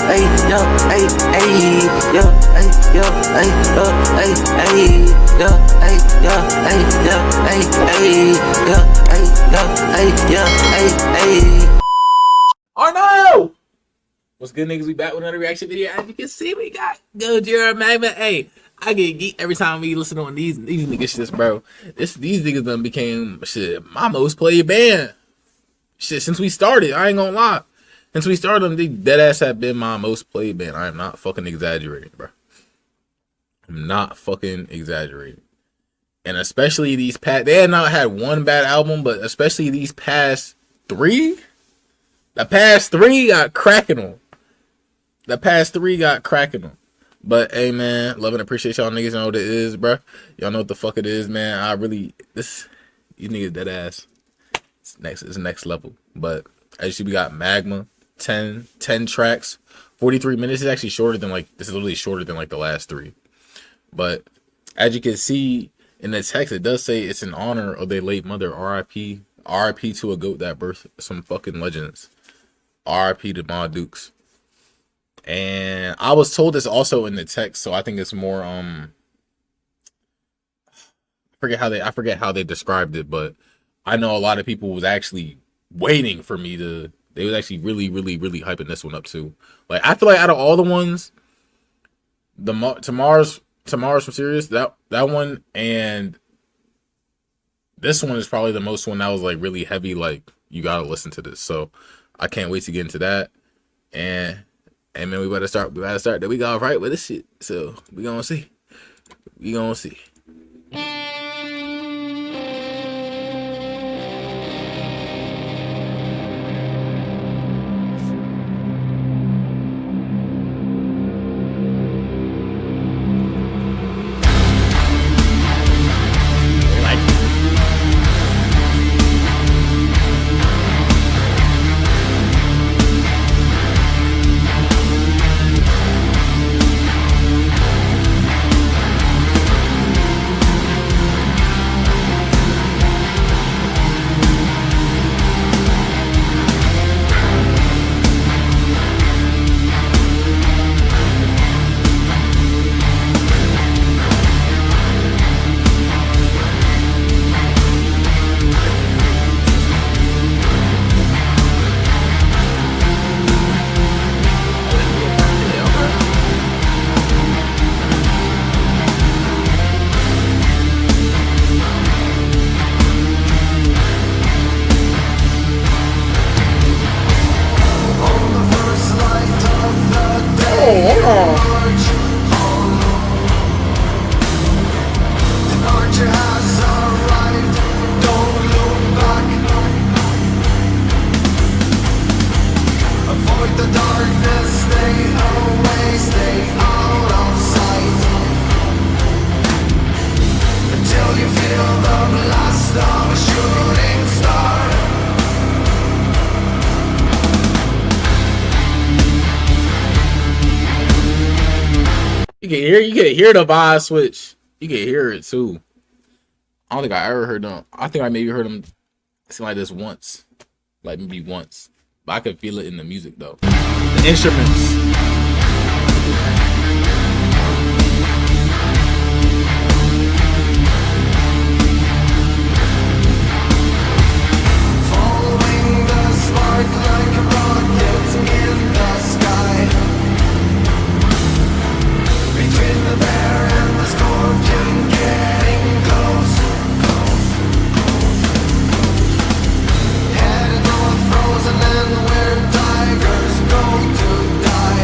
ay, yo, ay, ay, yo, ay, yo, ay, yo, ay, ay, yo, ay, yo, ay, yo, ay, ay, yo, ay, yo, ay, yo, ay, ay. Oh no! What's good, niggas? We back with another reaction video. As you can see, we got Gojira, Magma. Hey, I get geeked every time we listen on these niggas shit, bro. These niggas done became my most played band. Since we started, I ain't gonna lie. Since we started them, they deadass have been my most played band. I am not fucking exaggerating, bro. I'm not fucking exaggerating. And especially these past, they had not had one bad album, but especially these past three. The past three got cracking them. But hey, man, love and appreciate y'all niggas. You know what it is, bro. Y'all know what the fuck it is, man. You niggas dead ass. It's next level. But as you see, we got Magma, 10 tracks, 43 minutes. Is actually shorter than this is literally shorter than the last three. But as you can see in the text, it does say it's in honor of their late mother. R.I.P. R.I.P. to a goat that birthed some fucking legends. R.I.P. to Ma Dukes. And I was told this also in the text, so I think it's more I forget how they described it, but I know a lot of people was actually waiting for me to. They was actually really hyping this one up too. I feel like out of all the ones, Tomorrow's from Serious, that one and this one is probably the most one that was really heavy. You gotta listen to this. So I can't wait to get into that. And man, we better start. That we got right with this shit. So we gonna see. You can hear the vibe switch. You can hear it too. I don't think I ever heard them. I think I maybe heard them sing like this once. Maybe once. But I could feel it in the music though. The instruments. Headed north, frozen and where tigers go to die.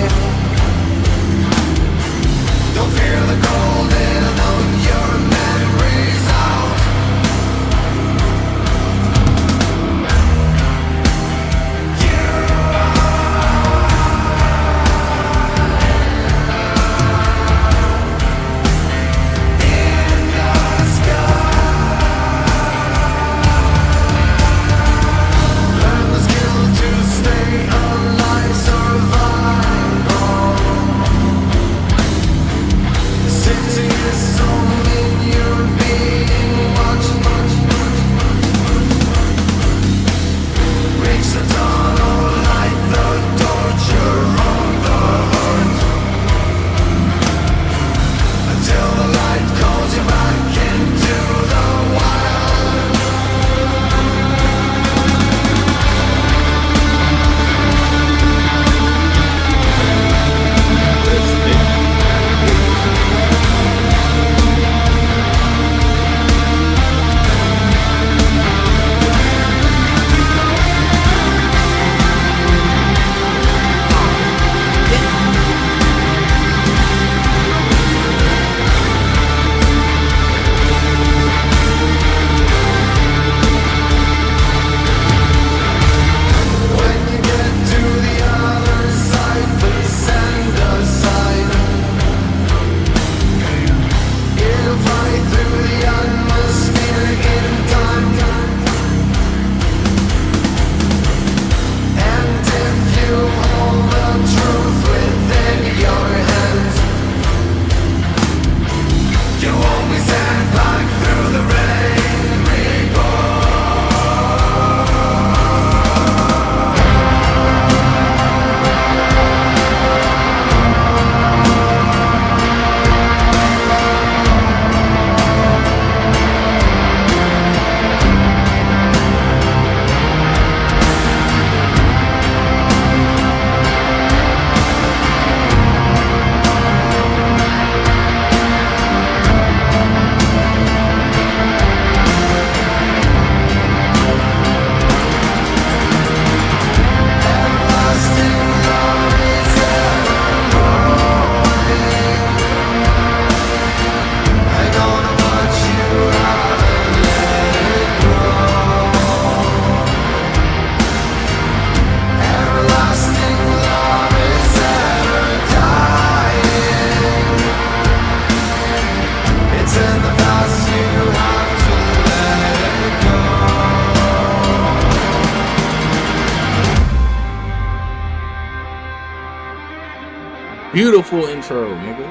Beautiful intro, nigga.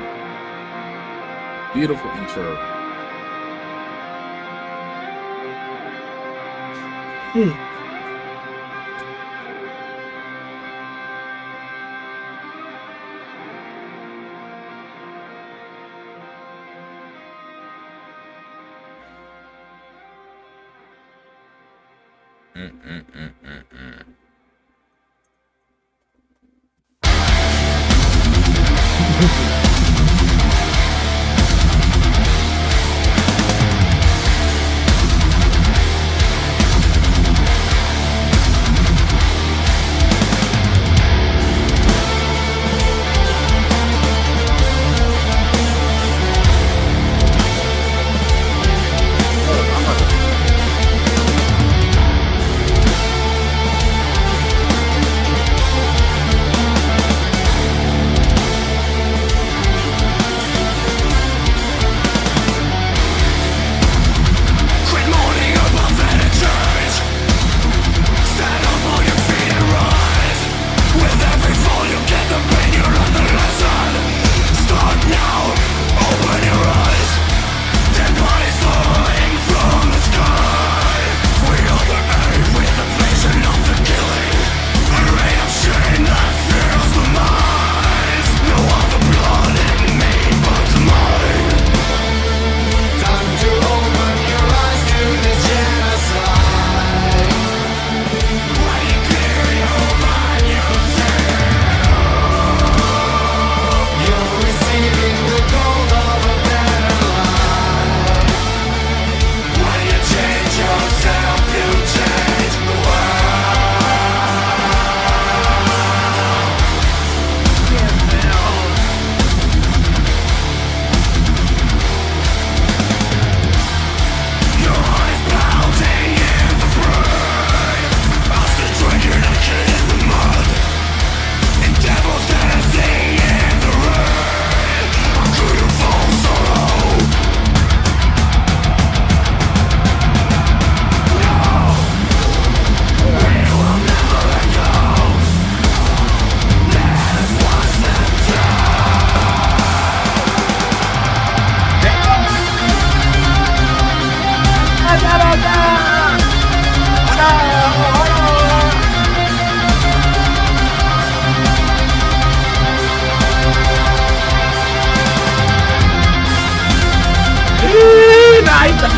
Beautiful intro.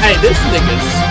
Hey, this nigga's.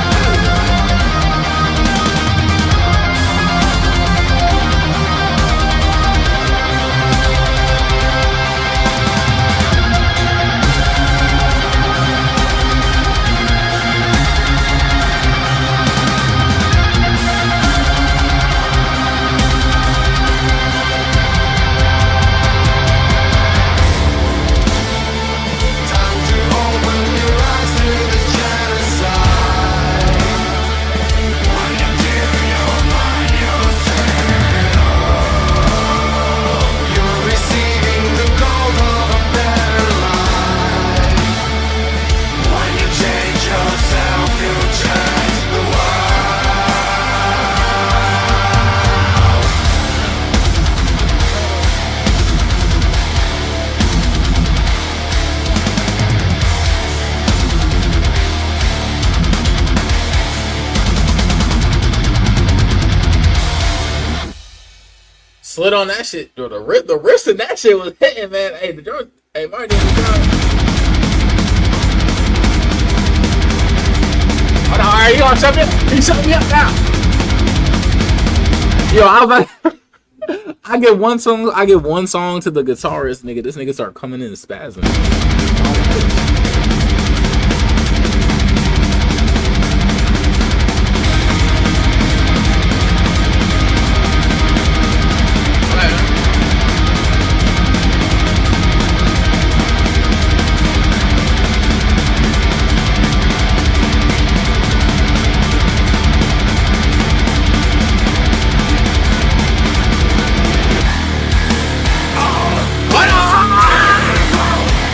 Slid on that shit. Yo, the wrist in that shit was hitting, man. Hey, the joint. Hey, Martin, hold on, all right, you gonna shut me up? You shut me up now. Yo, I was like, I get one song to the guitarist, nigga. This nigga start coming in and spazzing.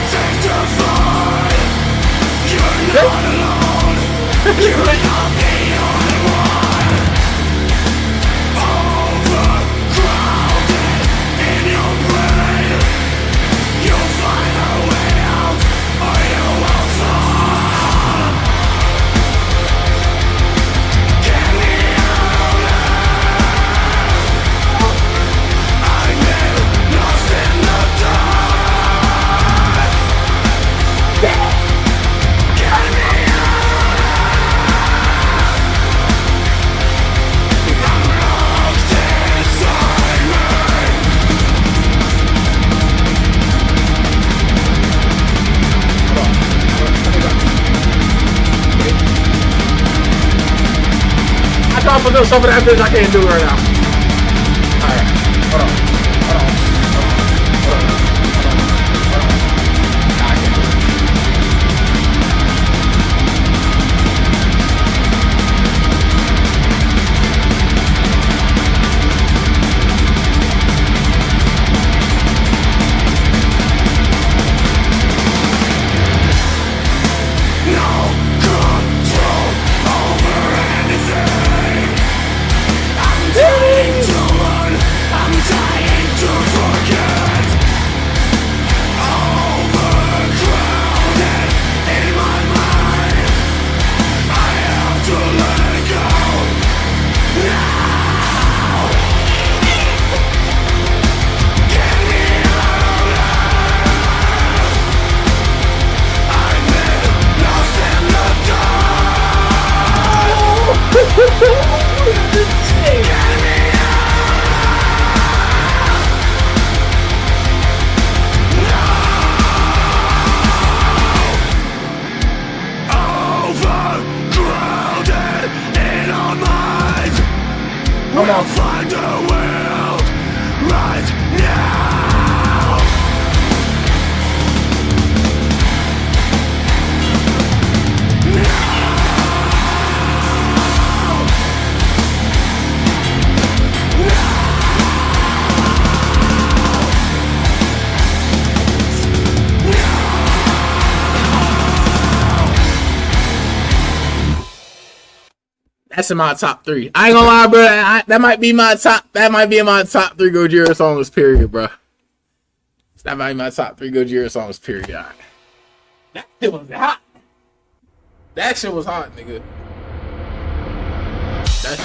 Take the fall. fuck up some of that bitch. I can't do it right now. Alright, hold on. Nah, I can't do it. Come on. Find the world right now. That's in my top 3. I ain't gonna lie, bro. That might be my top. That might be in my top 3 Gojira songs. Period, bro. That might be my top 3 Gojira songs. Period. Right. That shit was hot. That shit was hot, nigga. That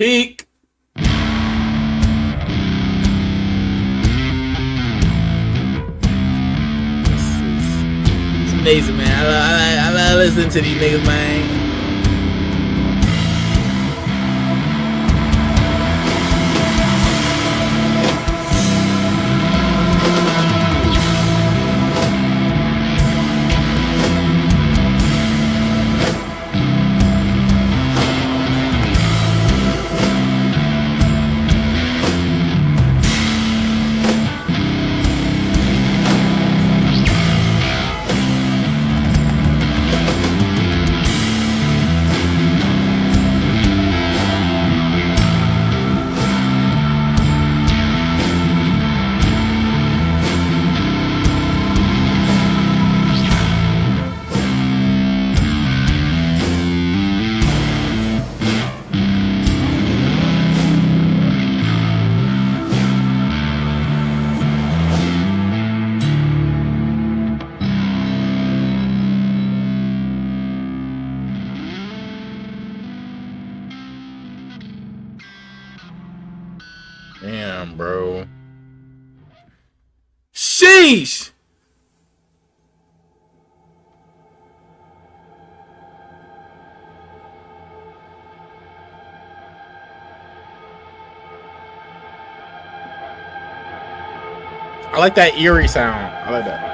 Peak. It's amazing, man. I love listening to these niggas, man. Damn, bro. Sheesh. I like that eerie sound. I like that.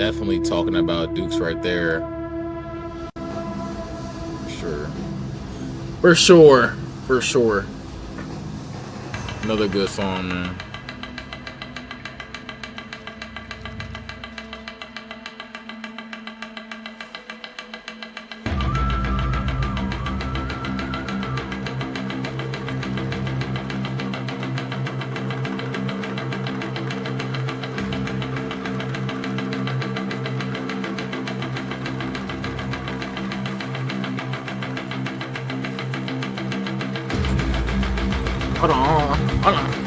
definitely talking about Dukes right there. For sure. Another good song, man. Hold on.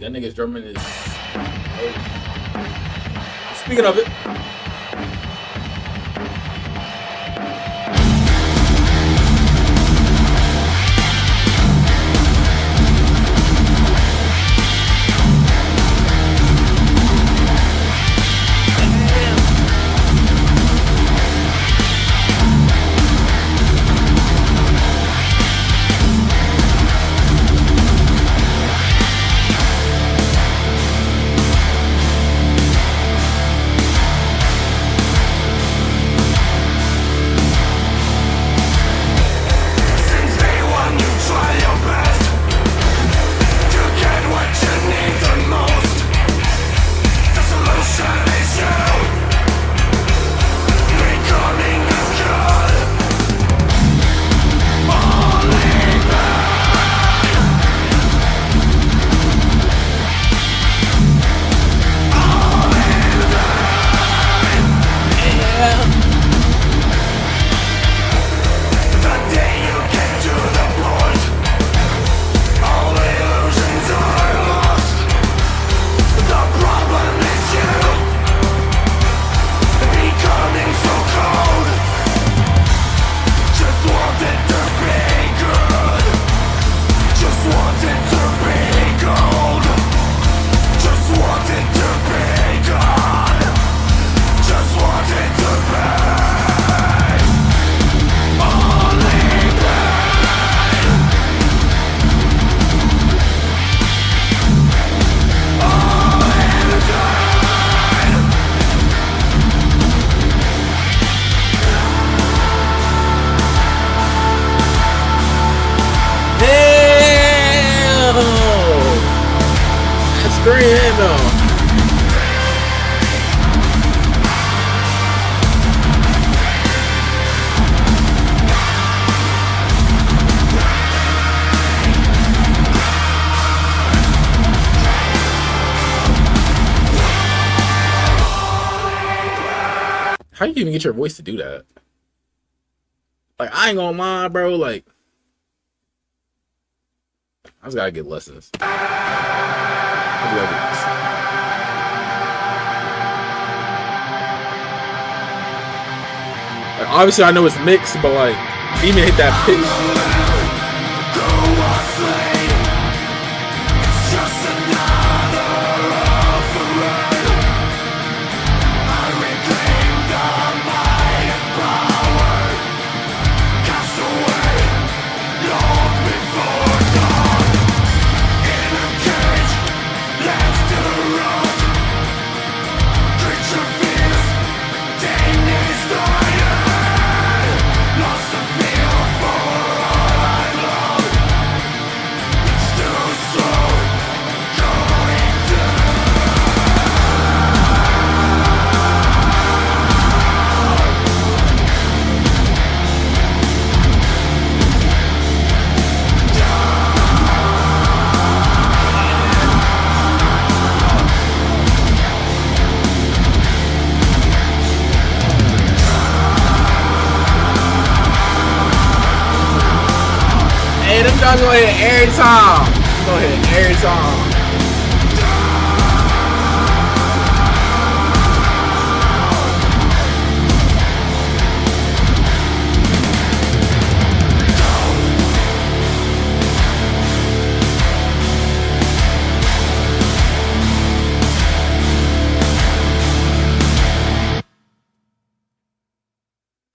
That nigga's drumming is. Speaking of it. How you even get your voice to do that? Like, I ain't gonna lie, bro. Like, I just gotta get lessons. Like, obviously, I know it's mixed, but like, even hit that pitch. Y'all go ahead every time. Go ahead every time.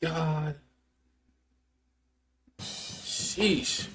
God. Sheesh.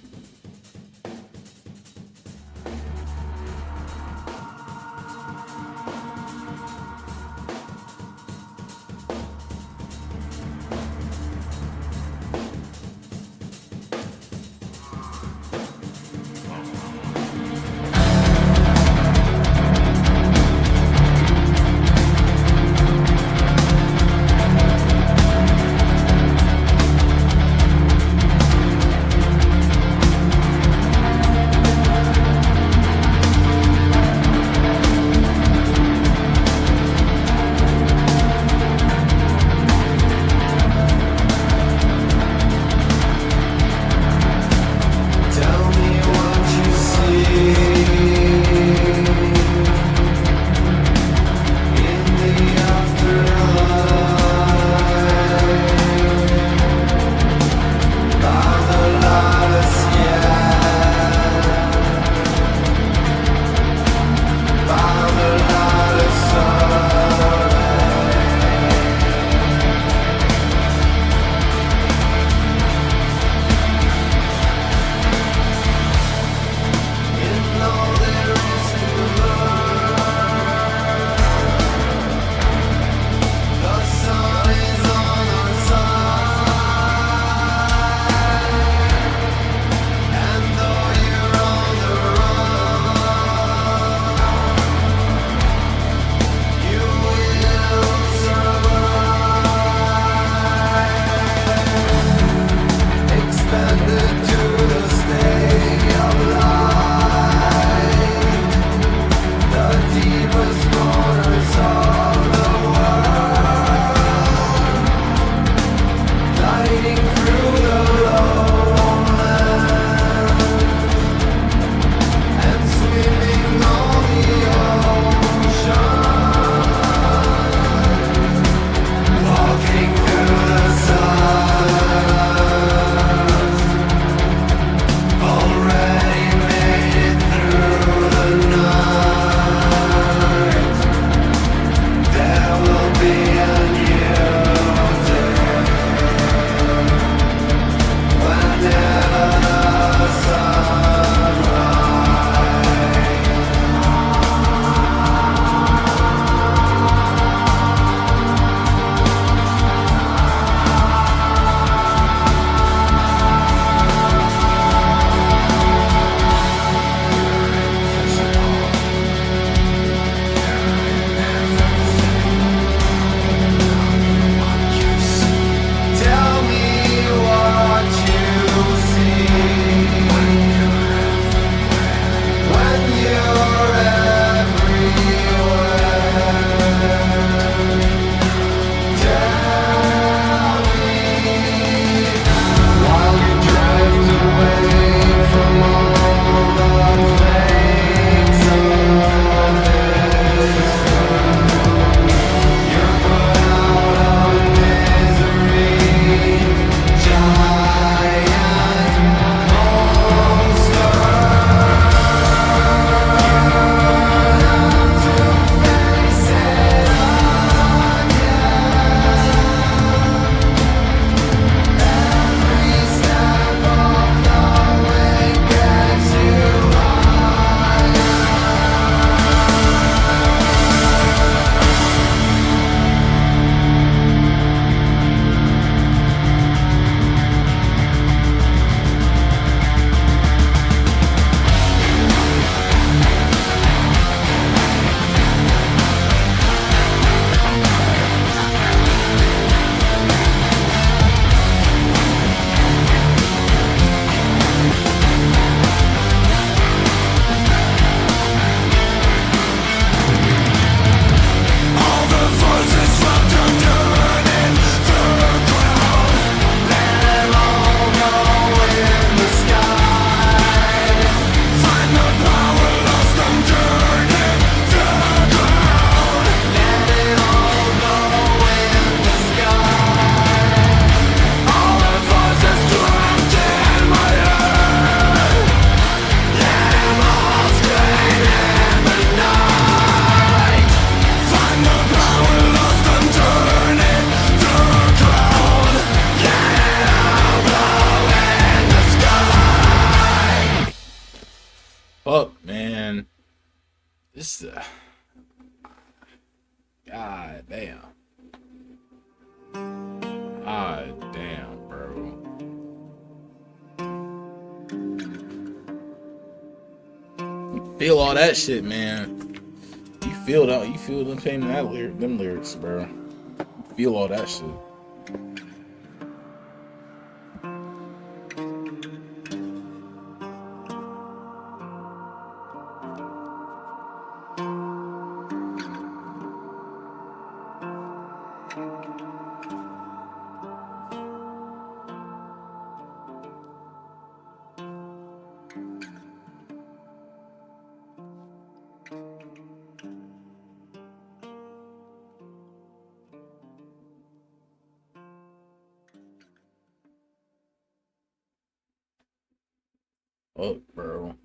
Fuck, man. This, God damn. God damn, bro. You feel all that shit, man. You feel that. You feel them pain in that them lyrics, bro. You feel all that shit. Fuck, bro.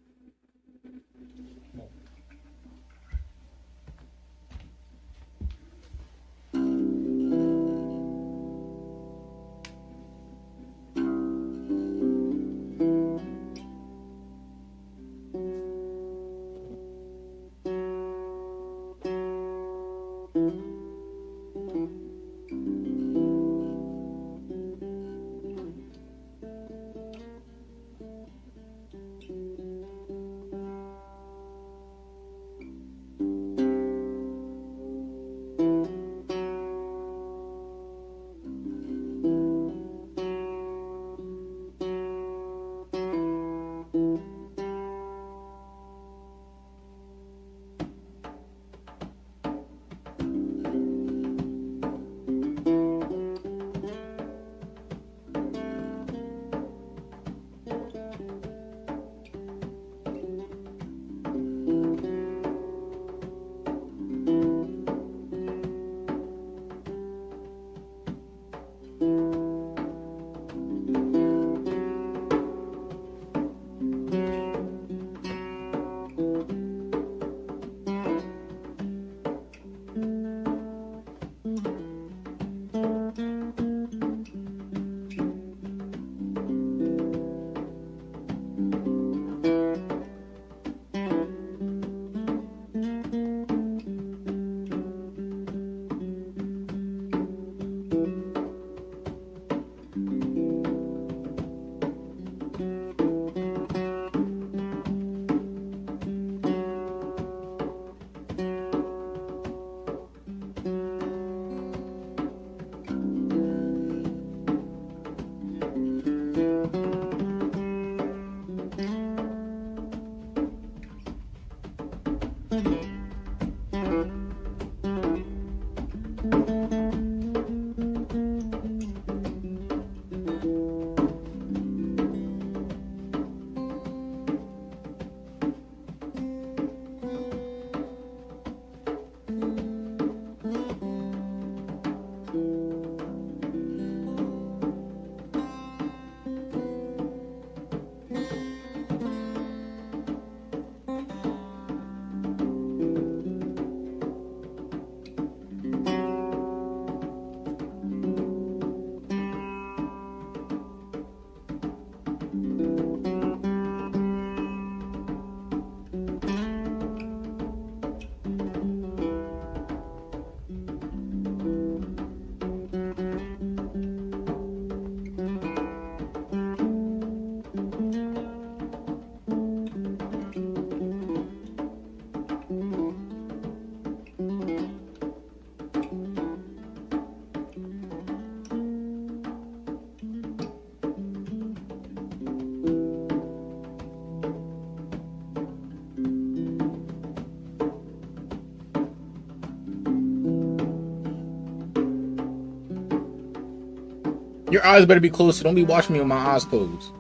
Your eyes better be closed, so don't be watching me with my eyes closed.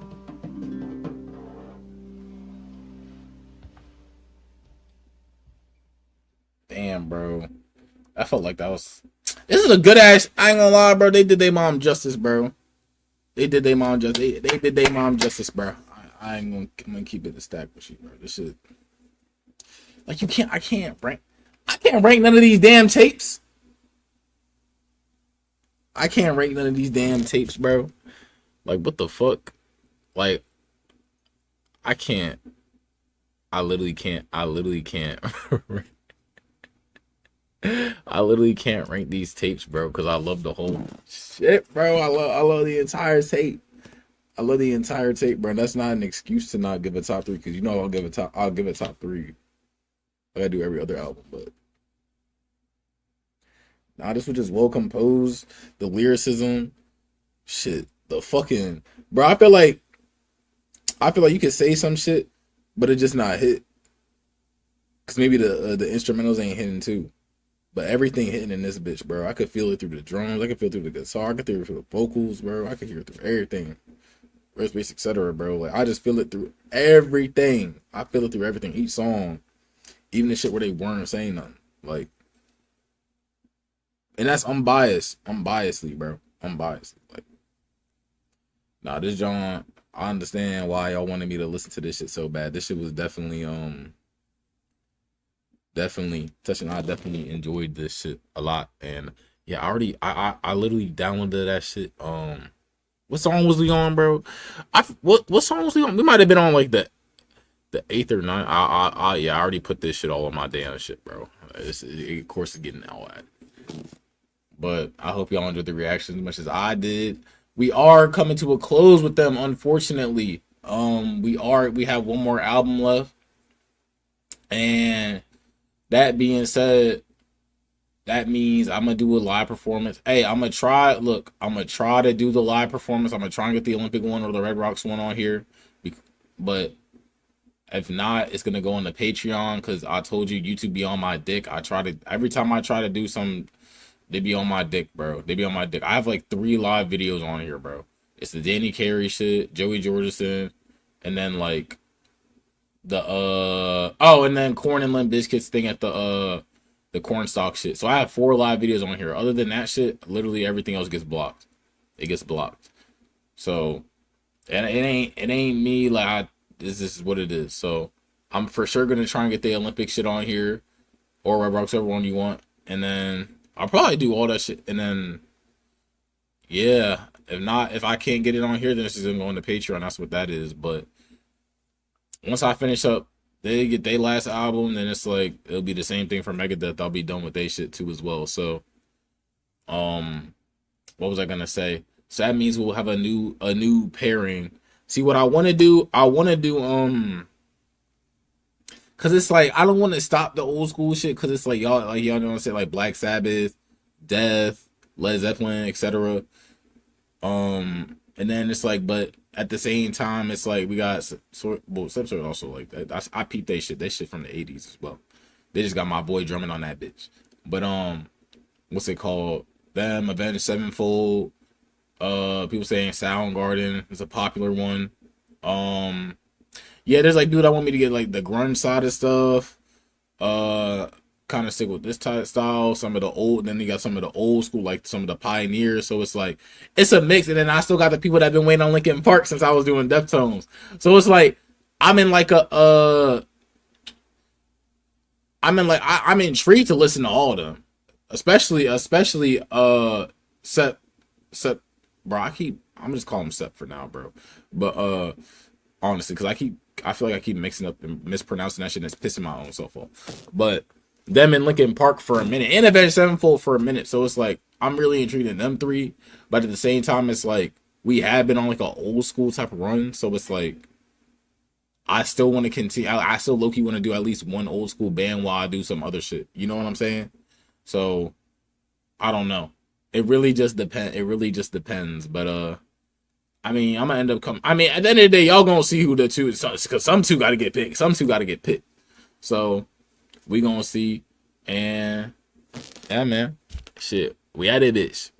Damn, bro. I felt like that was... This is a good ass... I ain't gonna lie, bro. They did their mom justice, bro. They did their mom justice. They did their mom justice, bro. I ain't gonna... I'm gonna keep it a stack with you, bro. This shit... Like, you can't... I can't rank none of these damn tapes. I can't rank none of these damn tapes, bro. Like, what the fuck? Like, I can't. I literally can't. I literally can't. I literally can't rank these tapes, bro, because I love the whole shit, bro. I love the entire tape. I love the entire tape, bro. And that's not an excuse to not give a top 3, because you know I'll give it top 3. I gotta do every other album, but nah, this was just well composed. The lyricism, shit, the fucking bro. I feel like you could say some shit, but it just not hit. Cause maybe the instrumentals ain't hitting too, but everything hitting in this bitch, bro. I could feel it through the drums. I could feel it through the guitar. I could feel it through the vocals, bro. I could hear it through everything, verse, bass, etc., bro. Like I just feel it through everything. I feel it through everything. Each song, even the shit where they weren't saying nothing, like. And that's unbiasedly, bro. Unbiasedly. Like, nah, this John, I understand why y'all wanted me to listen to this shit so bad. This shit was definitely touching. I definitely enjoyed this shit a lot. And yeah, I literally downloaded that shit. What song was we on, bro? What song was we on? We might have been on like the 8th or 9th. I already put this shit all on my damn shit, bro. Of course, it's getting out at. But I hope y'all enjoyed the reaction as much as I did. We are coming to a close with them, unfortunately. We have one more album left. And that being said, that means I'm gonna do a live performance. Hey, I'm gonna try to do the live performance. I'm gonna try and get the Olympic one or the Red Rocks one on here. But if not, it's gonna go on the Patreon, because I told you YouTube be on my dick. Every time I try to do some. They be on my dick, bro. They be on my dick. I have like 3 live videos on here, bro. It's the Danny Carey shit, Joey Jordison, and then like the and then Korn and Limp Bizkit's thing at the Cornstalk shit. So I have 4 live videos on here. Other than that shit, literally everything else gets blocked. It gets blocked. So and it ain't me, like this is what it is. So I'm for sure gonna try and get the Olympic shit on here, or Red Rocks, everyone you want, and then I'll probably do all that shit, and then, yeah, if I can't get it on here, then it's just gonna go on the Patreon. That's what that is. But once I finish up, they get their last album, then it's like it'll be the same thing for Megadeth. I'll be done with their shit too as well. So, what was I gonna say? So that means we'll have a new pairing. See, what I want to do, cause it's like I don't want to stop the old school shit, cause it's like y'all know what I'm saying, like Black Sabbath, Death, Led Zeppelin, etc. And then it's like, but at the same time, it's like we got Subsort also like that. I peeped they shit from the 80s as well. They just got my boy drumming on that bitch. But what's it called? Them, Avenged Sevenfold. People saying Soundgarden is a popular one. Yeah, there's like dude I want me to get like the grunge side of stuff. Kind of stick with this type of style. Some of the old, then you got some of the old school, like some of the pioneers. So it's like it's a mix. And then I still got the people that have been waiting on Linkin Park since I was doing Deftones. So it's like I'm intrigued to listen to all of them. Especially Sep, bro. I'm just calling him Sep for now, bro. But honestly, because I feel like I keep mixing up and mispronouncing that shit, and it's pissing my own self off. But them in Linkin Park for a minute, and Avenged Sevenfold for a minute, so it's like I'm really intrigued in them 3. But at the same time, it's like we have been on like an old school type of run, so it's like I still want to continue. I still low-key want to do at least one old school band while I do some other shit. You know what I'm saying? So I don't know. It really just depends. But I mean, I'm gonna end up at the end of the day, y'all gonna see who the two is, because some two gotta get picked. So we gonna see. And yeah, man, shit, we at it, bitch.